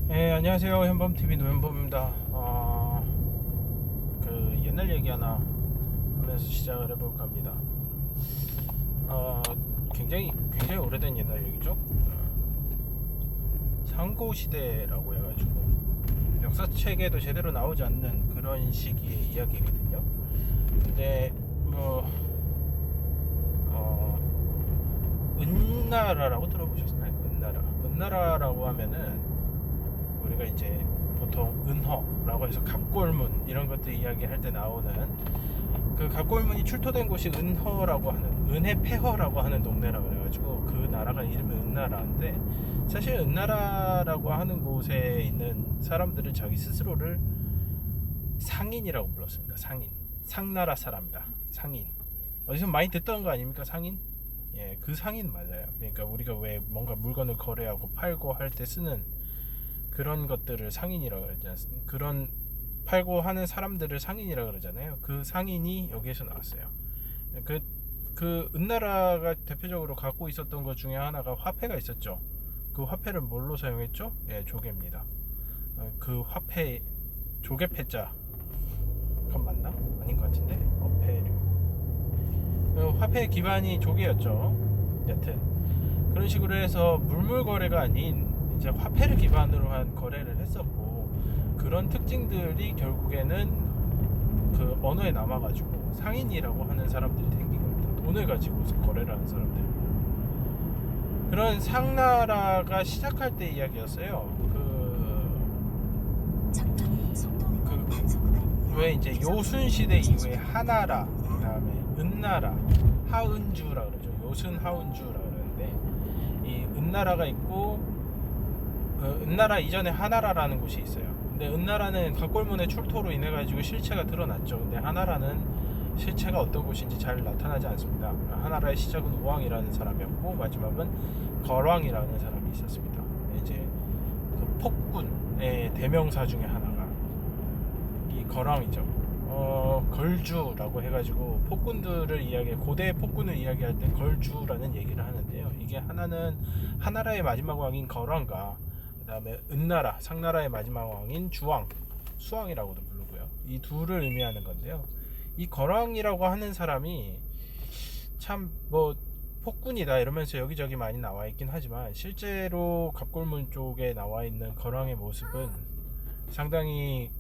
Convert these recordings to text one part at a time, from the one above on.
네, 안녕하세요. 현범TV 노현범입니다. 옛날 얘기 하나 하면서 시작을 해볼까 합니다. 굉장히 오래된 옛날 얘기죠. 상고시대라고 해가지고 역사책에도 제대로 나오지 않는 그런 시기의 이야기거든요. 근데 은나라라고 들어보셨나요? 은나라라고 하면은 우리가 이제 보통 은허라고 해서 갑골문 이런 것들 이야기할 때 나오는 그 갑골문이 출토된 곳이 은허라고 하는 은해폐허라고 하는 동네라고 그래가지고 그 나라가 이름이 은나라인데, 사실 은나라라고 하는 곳에 있는 사람들은 자기 스스로를 상인이라고 불렀습니다. 상나라 사람이다. 상인. 어디서 많이 듣던 거 아닙니까? 상인? 예, 그 상인 맞아요. 그러니까 우리가 왜 뭔가 물건을 거래하고 팔고 할 때 쓰는 그런 것들을 상인이라고 그러지 않습니까? 그런 팔고 하는 사람들을 상인이라고 그러잖아요. 그 상인이 여기에서 나왔어요. 그 은나라가 대표적으로 갖고 있었던 것 중에 하나가 화폐가 있었죠. 그 화폐를 뭘로 사용했죠? 예, 조개입니다. 그 화폐, 조개패자 그건 맞나? 아닌 것 같은데. 화폐 기반이 조개였죠. 여튼 그런 식으로 해서 물물거래가 아닌 이제 화폐를 기반으로 한 거래를 했었고, 그런 특징들이 결국에는 그 언어에 남아가지고 상인이라고 하는 사람들이 생긴 겁니다. 돈을 가지고 거래를 하는 사람들. 그런 상나라가 시작할 때 이야기였어요. 왜 이제 요순 시대 이후에 하나라, 그 다음에 은나라, 하은주라 그러죠. 요순 하은주라 그러는데, 이 은나라가 있고 은나라 이전에 하나라라는 곳이 있어요. 근데 은나라는 갑골문의 출토로 인해 가지고 실체가 드러났죠. 근데 하나라는 실체가 어떤 곳인지 잘 나타나지 않습니다. 하나라의 시작은 우왕이라는 사람이었고, 마지막은 거왕이라는 사람이 있었습니다. 이제 그 폭군의 대명사 중에 하나가 이 거왕이죠. 걸주라고 해가지고 폭군들을 고대 폭군을 이야기할 때 걸주라는 얘기를 하는데요. 이게 하나라의 마지막 왕인 거왕과 그 다음에 은나라, 상나라의 마지막 왕인 주왕, 수왕이라고도 부르고요. 이 둘을 의미하는 건데요. 이 거왕이라고 하는 사람이 참 폭군이다 이러면서 여기저기 많이 나와 있긴 하지만, 실제로 갑골문 쪽에 나와 있는 거왕의 모습은 상당히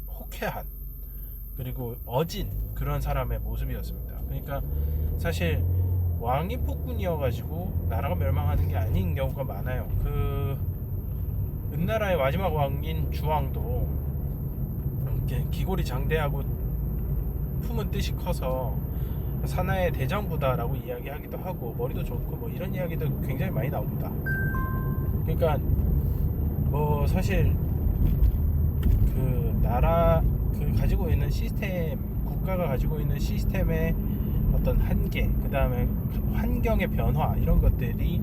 호쾌한, 그리고 어진 그런 사람의 모습이었습니다. 그러니까 사실 왕이 폭군이어가지고 나라가 멸망하는 게 아닌 경우가 많아요. 은나라의 마지막 왕인 주왕도 기골이 장대하고 품은 뜻이 커서 사나이의 대장부다라고 이야기하기도 하고, 머리도 좋고 이런 이야기도 굉장히 많이 나옵니다. 그러니까 사실 가지고 있는 시스템, 국가가 가지고 있는 시스템의 어떤 한계, 그 다음에 환경의 변화, 이런 것들이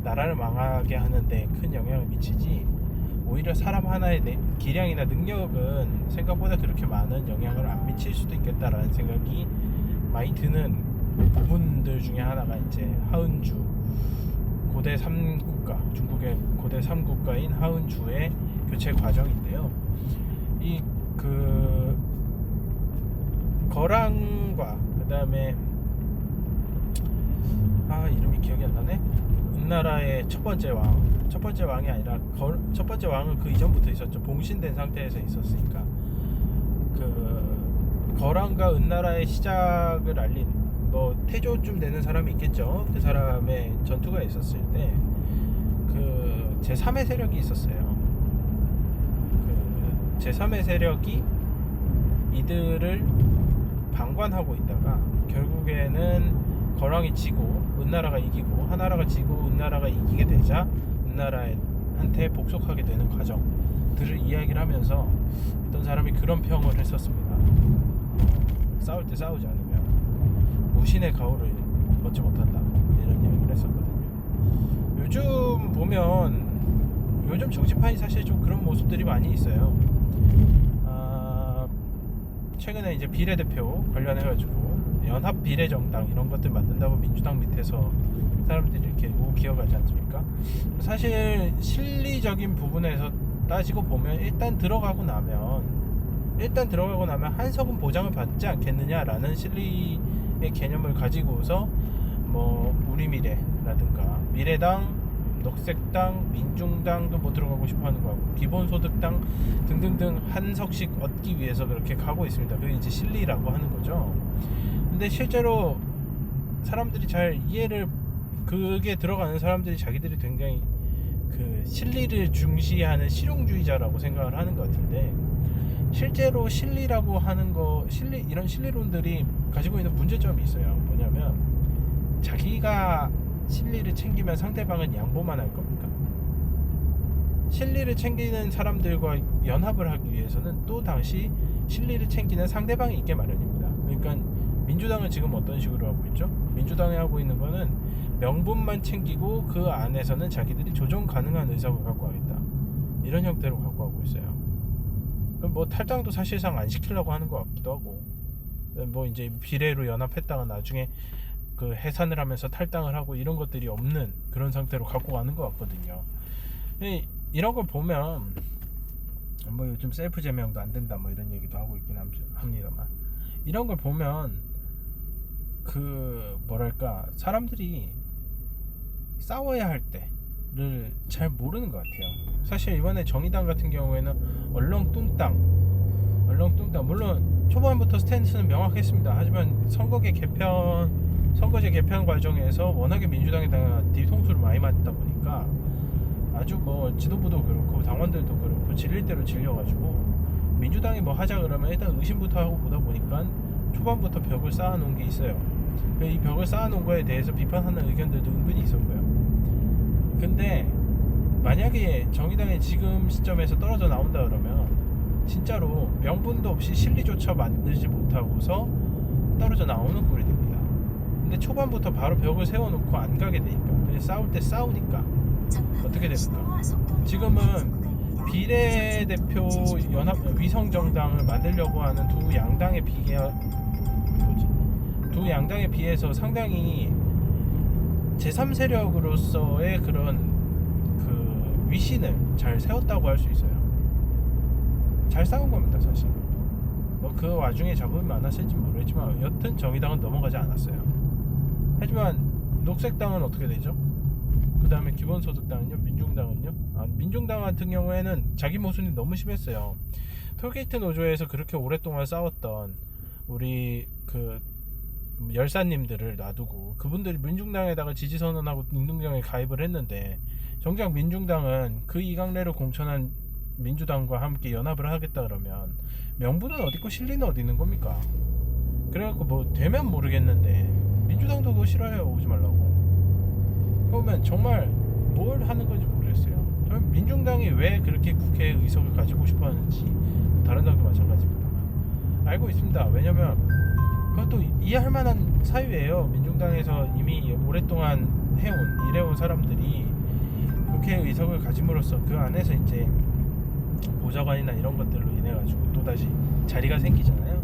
나라를 망하게 하는데 큰 영향을 미치지, 오히려 사람 하나의 기량이나 능력은 생각보다 그렇게 많은 영향을 안 미칠 수도 있겠다라는 생각이 많이 드는 부분들 중에 하나가 이제 하은주, 고대 3국가, 중국의 고대 3국가인 하은주의 교체 과정인데요. 거랑과 그 다음에 이름이 기억이 안 나네. 은나라의 첫 번째 왕이 아니라 첫 번째 왕은 그 이전부터 있었죠. 봉신된 상태에서 있었으니까. 거랑과 은나라의 시작을 알린 태조쯤 되는 사람이 있겠죠. 그 사람의 전투가 있었을 때 제3의 세력이 있었어요. 제3의 세력이 이들을 방관하고 있다가 결국에는 거랑이 지고 은나라가 이기고, 하나라가 지고 은나라가 이기게 되자 은나라한테 복속하게 되는 과정들을 이야기를 하면서 어떤 사람이 그런 평을 했었습니다. 싸울 때 싸우지 않으면 무신의 가호를 얻지 못한다, 이런 이야기를 했었거든요. 요즘 정치판이 사실 좀 그런 모습들이 많이 있어요. 최근에 이제 비례대표 관련해가지고 연합 비례정당 이런 것들 만든다고 민주당 밑에서 사람들이 이렇게 오고 기어가지 않습니까? 사실 실리적인 부분에서 따지고 보면 일단 들어가고 나면 한석은 보장을 받지 않겠느냐라는 실리의 개념을 가지고서 뭐 우리미래라든가 미래당, 녹색당, 민중당도 뭐 들어가고 싶어하는 거고 기본소득당 등등등 한석씩 얻기 위해서 그렇게 가고 있습니다. 그게 이제 실리라고 하는 거죠. 근데 실제로 사람들이 잘 이해를 그게 들어가는 사람들이 자기들이 굉장히 그 실리를 중시하는 실용주의자라고 생각을 하는 것 같은데 실제로 실리라고 하는 거 이런 실리론들이 가지고 있는 문제점이 있어요. 뭐냐면 자기가 실리를 챙기면 상대방은 양보만 할 겁니까? 실리를 챙기는 사람들과 연합을 하기 위해서는 또 당시 실리를 챙기는 상대방이 있게 마련입니다. 그러니까 민주당은 지금 어떤 식으로 하고 있죠? 민주당이 하고 있는 거는 명분만 챙기고 그 안에서는 자기들이 조정 가능한 의석을 갖고 하겠다. 이런 형태로 갖고 하고 있어요. 뭐 탈당도 사실상 안 시키려고 하는 것 같기도 하고 뭐 이제 비례로 연합했다가 나중에 그 해산을 하면서 탈당을 하고 이런 것들이 없는 그런 상태로 갖고 가는 것 같거든요. 이런 걸 보면 뭐 요즘 셀프 제명도 안 된다 뭐 이런 얘기도 하고 있긴 합니다만 이런 걸 보면 그 뭐랄까 사람들이 싸워야 할 때를 잘 모르는 것 같아요. 사실 이번에 정의당 같은 경우에는 얼렁뚱땅 물론 초반부터 스탠스는 명확했습니다. 하지만 선거제 개편 과정에서 워낙에 민주당에다가 뒤통수를 많이 맞다 보니까 아주 뭐 지도부도 그렇고 당원들도 그렇고 질릴 대로 질려가지고 민주당이 뭐 하자 그러면 일단 의심부터 하고 보다 보니까 초반부터 벽을 쌓아놓은 게 있어요. 이 벽을 쌓아놓은 거에 대해서 비판하는 의견들도 은근히 있었고요. 근데 만약에 정의당이 지금 시점에서 떨어져 나온다 그러면 진짜로 명분도 없이 실리조차 만들지 못하고서 떨어져 나오는 꼴이 됩니다. 근데 초반부터 바로 벽을 세워놓고 안 가게 되니까 그냥 싸울 때 싸우니까 어떻게 됩니까? 지금은 비례대표 연합 위성정당을 만들려고 하는 두 양당에 비해서 상당히 제3세력으로서의 그런 그 위신을 잘 세웠다고 할 수 있어요. 잘 싸운 겁니다, 사실. 뭐 그 와중에 잡음이 많았을지 모르겠지만 여튼 정의당은 넘어가지 않았어요. 하지만 녹색당은 어떻게 되죠? 그 다음에 기본소득당은요? 민중당은요? 민중당 같은 경우에는 자기 모순이 너무 심했어요. 톨게이트 노조에서 그렇게 오랫동안 싸웠던 우리 그 열사님들을 놔두고 그분들이 민중당에다가 지지선언하고 민중당에 가입을 했는데 정작 민중당은 그 이강래를 공천한 민주당과 함께 연합을 하겠다 그러면 명분은 어디고 실리는 어디 있는 겁니까? 그래갖고 뭐 되면 모르겠는데 민주당도 그거 싫어해요. 오지 말라고. 그러면 정말 뭘 하는 건지 모르겠어요. 저는 민중당이 왜 그렇게 국회 의석을 가지고 싶어 하는지 다른 당도 마찬가지입니다. 알고 있습니다. 왜냐면 그것도 이해할 만한 사유예요. 민중당에서 이미 오랫동안 일해온 사람들이 국회 의석을 가짐으로써 그 안에서 이제 보좌관이나 이런 것들로 인해 가지고 또다시 자리가 생기잖아요.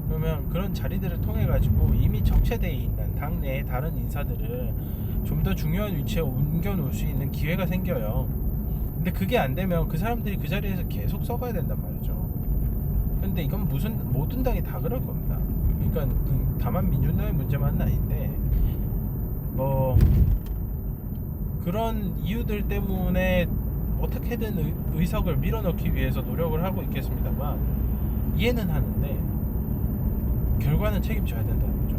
그러면 그런 자리들을 통해 가지고 이미 척체되어 있는 당내의 다른 인사들을 좀 더 중요한 위치에 옮겨 놓을 수 있는 기회가 생겨요. 근데 그게 안 되면 그 사람들이 그 자리에서 계속 썩어야 된단 말이죠. 근데 이건 모든 당이 다 그럴 겁니다. 그러니까 다만 민주당의 문제만은 아닌데 뭐 그런 이유들 때문에 어떻게든 의석을 밀어넣기 위해서 노력을 하고 있겠습니다만 이해는 하는데 결과는 책임져야 된다는 거죠.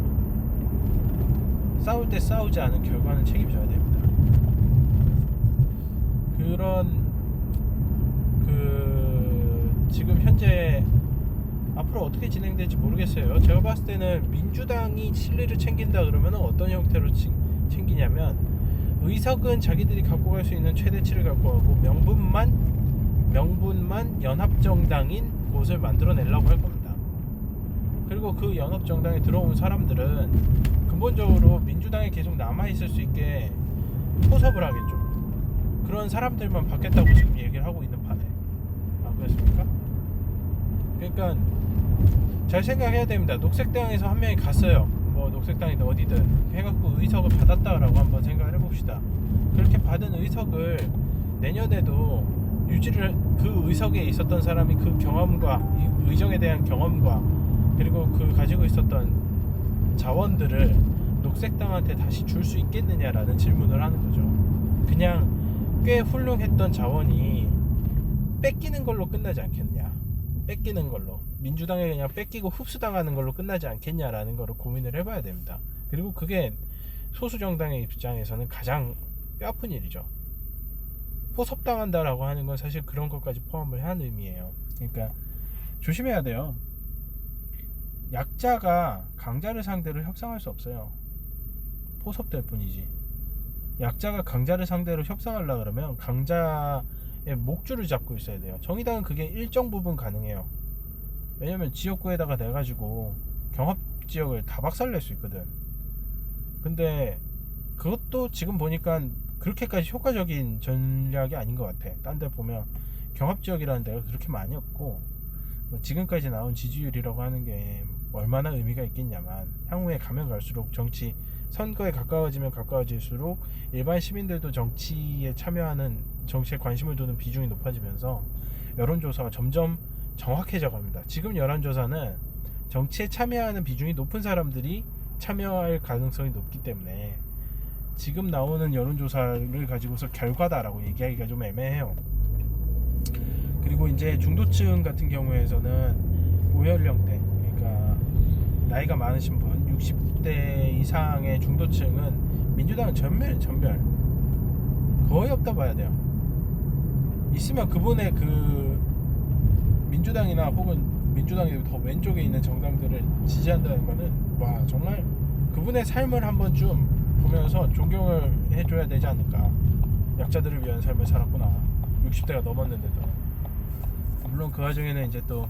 싸울 때 싸우지 않은 결과는 책임져야 됩니다. 그런 지금 현재 앞으로 어떻게 진행될지 모르겠어요. 제가 봤을 때는 민주당이 실리를 챙긴다 그러면 어떤 형태로 챙기냐면 의석은 자기들이 갖고 갈 수 있는 최대치를 갖고 가고 명분만 연합정당인 곳을 만들어내려고 할 겁니다. 그리고 그 연합정당에 들어온 사람들은 근본적으로 민주당에 계속 남아있을 수 있게 포섭을 하겠죠. 그런 사람들만 받겠다고 지금 얘기를 하고 있는 판에 안 그렇습니까? 그러니까 잘 생각해야 됩니다. 녹색당에서 한 명이 갔어요. 뭐 녹색당이든 어디든 해갖고 의석을 받았다라고 한번 생각을 해봅시다. 그렇게 받은 의석을 내년에도 유지를, 그 의석에 있었던 사람이 그 경험과 이 의정에 대한 경험과 그리고 그 가지고 있었던 자원들을 녹색당한테 다시 줄 수 있겠느냐라는 질문을 하는 거죠. 그냥 꽤 훌륭했던 자원이 뺏기는 걸로 끝나지 않겠냐, 뺏기는 걸로, 민주당에 그냥 뺏기고 흡수당하는 걸로 끝나지 않겠냐라는 거를 고민을 해봐야 됩니다. 그리고 그게 소수 정당의 입장에서는 가장 뼈아픈 일이죠. 포섭당한다라고 하는 건 사실 그런 것까지 포함을 한 의미예요. 그러니까 조심해야 돼요. 약자가 강자를 상대로 협상할 수 없어요. 포섭될 뿐이지. 약자가 강자를 상대로 협상하려고 그러면 강자의 목줄을 잡고 있어야 돼요. 정의당은 그게 일정 부분 가능해요. 왜냐면 지역구에다가 내가지고 경합지역을 다 박살낼 수 있거든. 근데 그것도 지금 보니까 그렇게까지 효과적인 전략이 아닌 것 같아. 딴 데 보면 경합지역이라는 데가 그렇게 많이 없고, 뭐 지금까지 나온 지지율이라고 하는 게 얼마나 의미가 있겠냐만, 향후에 가면 갈수록 정치 선거에 가까워지면 가까워질수록 일반 시민들도 정치에 참여하는, 정치에 관심을 두는 비중이 높아지면서 여론조사가 점점 정확해져 갑니다. 지금 여론조사는 정치에 참여하는 비중이 높은 사람들이 참여할 가능성이 높기 때문에 지금 나오는 여론조사를 가지고서 결과다라고 얘기하기가 좀 애매해요. 그리고 이제 중도층 같은 경우에서는 고연령대, 그러니까 나이가 많으신 분, 60대 이상의 중도층은 민주당은 전멸 거의 없다 봐야 돼요. 있으면 그분의 그 민주당이나 혹은 민주당이 더 왼쪽에 있는 정당들을 지지한다는 거는, 와, 정말 그분의 삶을 한 번쯤 보면서 존경을 해줘야 되지 않을까. 약자들을 위한 삶을 살았구나, 60대가 넘었는데도. 물론 그 와중에는 이제 또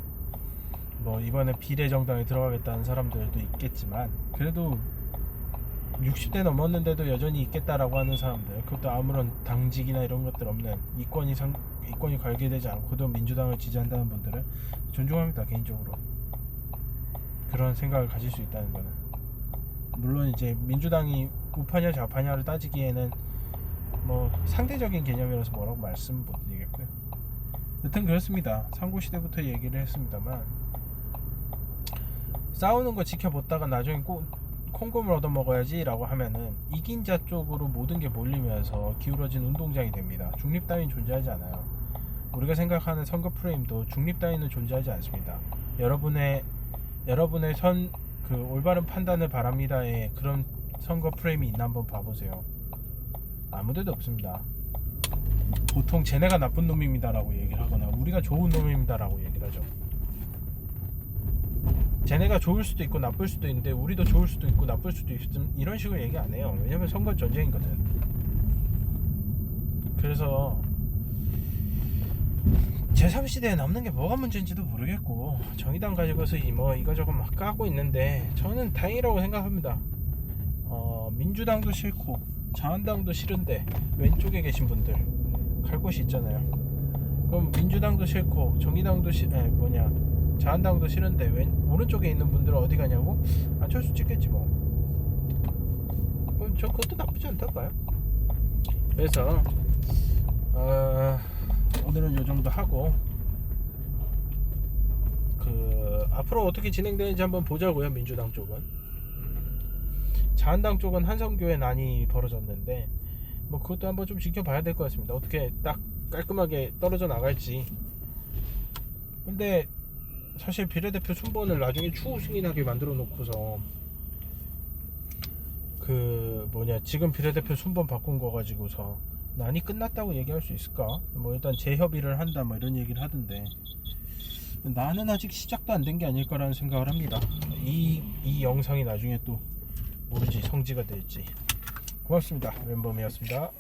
뭐 이번에 비례정당에 들어가겠다는 사람들도 있겠지만, 그래도 60대 넘었는데도 여전히 있겠다라고 하는 사람들, 그것도 아무런 당직이나 이런 것들 없는, 이권이 관계되지 않고도 민주당을 지지한다는 분들은 존중합니다. 개인적으로 그런 생각을 가질 수 있다는 거는. 물론 이제 민주당이 우파냐 좌파냐를 따지기에는 뭐 상대적인 개념이라서 뭐라고 말씀 못 드리겠고요. 여튼 그렇습니다. 상고시대부터 얘기를 했습니다만, 싸우는 거 지켜보다가 나중에 꼭 콩고물 얻어먹어야지 라고 하면은 이긴 자 쪽으로 모든 게 몰리면서 기울어진 운동장이 됩니다. 중립 따윈 존재하지 않아요. 우리가 생각하는 선거 프레임도 중립 따위는 존재하지 않습니다. 여러분의 그 올바른 판단을 바랍니다의 그런 선거 프레임이 있나 한번 봐보세요. 아무데도 없습니다. 보통 쟤네가 나쁜 놈입니다 라고 얘기를 하거나 우리가 좋은 놈입니다 라고 얘기를 하죠. 쟤네가 좋을 수도 있고 나쁠 수도 있는데 우리도 좋을 수도 있고 나쁠 수도 있음, 이런 식으로 얘기 안 해요. 왜냐면 선거 전쟁이거든. 그래서 제3시대에 남는 게 뭐가 문제인지도 모르겠고, 정의당 가지고서 뭐 이거저거 막 까고 있는데 저는 다행이라고 생각합니다. 민주당도 싫고 자한당도 싫은데 왼쪽에 계신 분들 갈 곳이 있잖아요. 그럼 민주당도 싫고 정의당도 자한당도 싫은데 오른쪽에 있는 분들은 어디 가냐고? 안철수 찍겠지 뭐. 그럼 저 그것도 나쁘지 않다고 봐요. 그래서 오늘은 요 정도 하고, 앞으로 어떻게 진행되는지 한번 보자고요. 민주당 쪽은, 자한당 쪽은 한성교의 난이 벌어졌는데 뭐 그것도 한번 좀 지켜봐야 될 것 같습니다. 어떻게 딱 깔끔하게 떨어져 나갈지. 근데 사실 비례대표 순번을 나중에 추후 승인하게 만들어 놓고서 지금 비례대표 순번 바꾼 거 가지고서 난이 끝났다고 얘기할 수 있을까? 뭐 일단 재협의를 한다 뭐 이런 얘기를 하던데, 나는 아직 시작도 안 된 게 아닐까라는 생각을 합니다. 이 영상이 나중에 또 모르지 성지가 될지. 고맙습니다. 왼범이었습니다.